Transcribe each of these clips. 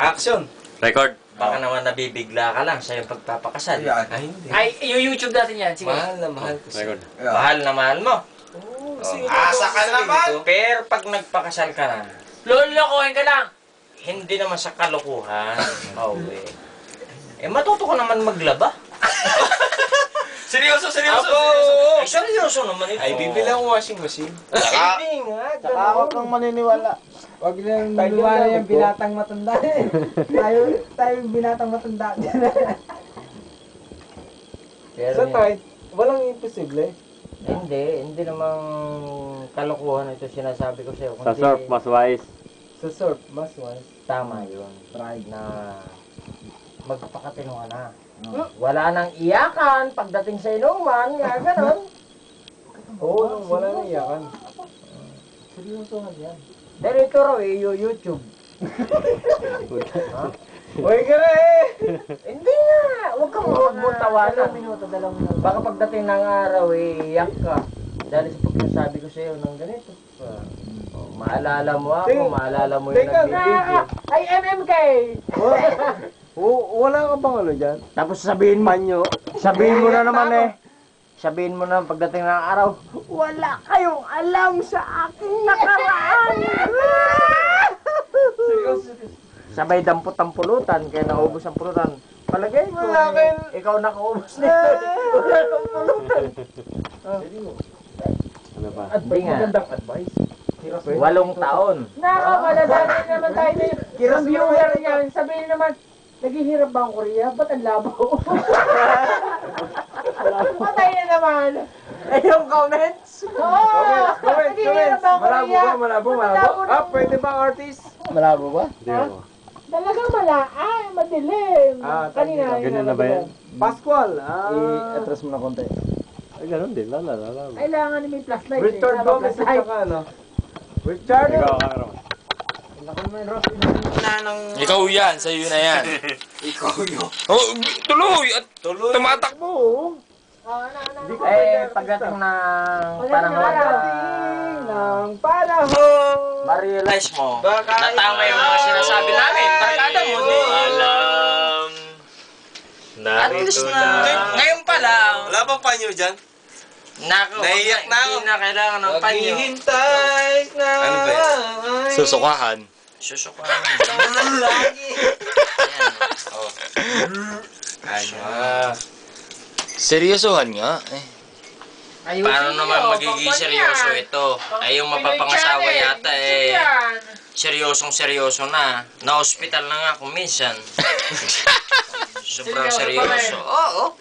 Action! Record. Baka naman nabibigla ka lang sa iyong pagpapakasal. Ay, hindi. Ay, i-YouTube natin yan. Sige. Mahal na mahal ko siya. Record. Mahal na mahal mo. Asa ka naman! Pero pag nagpakasal ka na, Lolokohin ka lang. hindi naman sa kalokohan. Matuto ko naman maglaba. Seryoso, seryoso! Ay, seryoso naman ito. Ay, bibili akong washing machine. Hindi nga, Saka huwag kang maniniwala. Huwag nang maniwala yung binatang matanda. tayo yung binatang matanda. Pero Walang imposible. hindi namang kalokohan ito sinasabi ko sa'yo. Sa surf, mas wise. Sa surf, mas wise. Tama yun. Pride na magpakatino ka na. Wala nang iyakan pagdating sa inuman, nga ganon. Oo, wala nang iyakan. Seryoso nga yan. Pero ito raw YouTube. Uy, kare! Hindi nga! Huwag kang magmutawanan. Baka pagdating ng araw, iyak ka. Dahil sa pagkasabi ko sa'yo ng ganito. Maalala mo ako, maalala mo yung nagbibigyo. Ay, MMK! Wala ka bang ano dyan? Tapos sabihin mo, sabihin mo na naman sabihin mo na pagdating ng araw, wala kayong alam sa aking nakaraan. Sabay dampot-tampulutan, kaya naubos ang pulutan. Palagay ko, ikaw nakaubos nito. Wala kang pulutan. Ano pa? Hindi nga. Magandang advice. 8 taon. Nakakalala naman tayo na yung viewer yan. Sabihin naman, naghihirap ba ang Korea? Ba't ang labaw? Patay na naman. Ay, yung comments? Oo! Naghihirap ba ang Korea? Malabo. Pwede ba artist? Malabo ba? Hindi ako. Talagang ay, madilim. Kanina. Ganyan na ba yan? Pascual. I-atras mo na konti. Ay, ganun din. Lala. Kailangan may flashlight. Richard Gomez at saka ano? Richard! Ikaw, Karo. Ikaw yan, sa'yo na yan. Ikaw yun. Oh, tuloy! At tumatakbo. Pagdating ng panahon ng panahon. ma-realize mo na tama yung mga sinasabi namin. Barkada mo, di? Alam. At least na, ngayon pa lang, Wala bang panyo dyan? Naiyak na ako. Hindi na kailangan ng panyo. Maghihintay na. Ano ba yan? Susukahan. Susukahan. Lagi. Ayan. Seryosohan nga. Paano naman magiging seryoso ito? Ay, yung mapapangasawa yata seryosong-seryoso na. Na-hospital na nga kung minsan. Sobrang seryoso. Oo.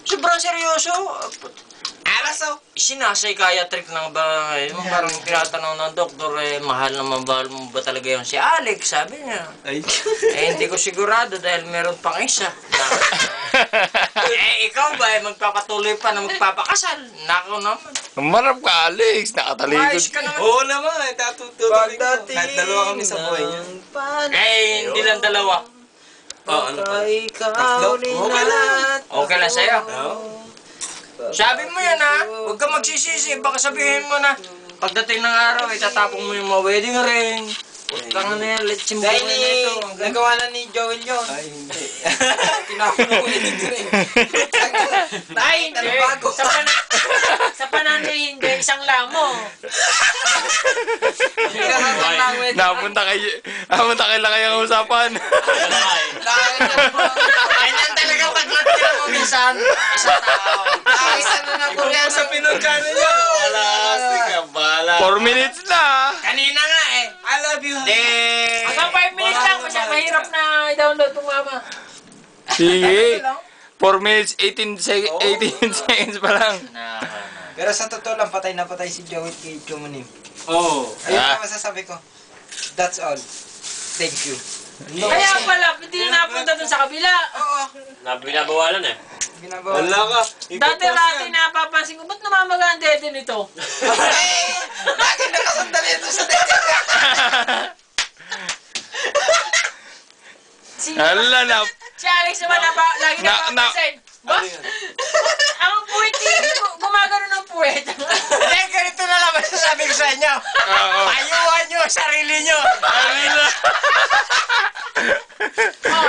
Sobrang seryoso. Sinasaykayatric ng bahay. Parang tinatanong ng doktor, mahal na mahal mo ba talaga yun si Alex? Sabi niya. Hindi ko sigurado dahil meron pang isa. Ikaw ba magpapatuloy pa na magpapakasal? Nako naman. Marap ka, Alex. Nakatalikod. Ayos ka naman. Oo naman, tatutuloy ko. Kahit dalawa kami sa buhay niya. Hindi lang dalawa. Ano pa? Tatlo. Okay lang sa'yo. Sabi mo yan ha. Huwag ka magsisisi. Baka sabihin mo na pagdating ng araw, itatapong mo yung mga wedding ring. Putang na yan, let's simbukan na ito. Nagawa na ni Joel yun. Ay, hindi. Tinapon ko wedding ring. Ay, hindi. Sa panahon na hindi, isang lamo. Napunta kay Lakay ang usapan. Ganyan talaga paglatira mo minsan. Isang tao. Isa na na Koreano. Sa pinagkano niya. Wala. Sige, bala. 4 minutes na. Kanina nga I love you. Hanggang 5 minutes lang, masya mahirap na i-download kung mama. Sige. 4 minutes, 18 seconds pa lang. Pero sa totoo lang, patay na patay si Joey kay Chumanim. Oo. Ayun ang masasabi ko. That's all. Thank you. Kaya pala, hindi na napunta dun sa kabila. Oo. Binabawalan eh. Binabawa. Wala ka. Dati-rati napapansin ko, ba't namamaga ang dede nito? Lagi nakasandali ito sa dede. Hala na. Si Alex naman lagi napapansin. Ba? Ang puwet, gumagano ng puwet. ganito na lang masasabi ko sa inyo. Payuhan nyo, sarili nyo. Oh,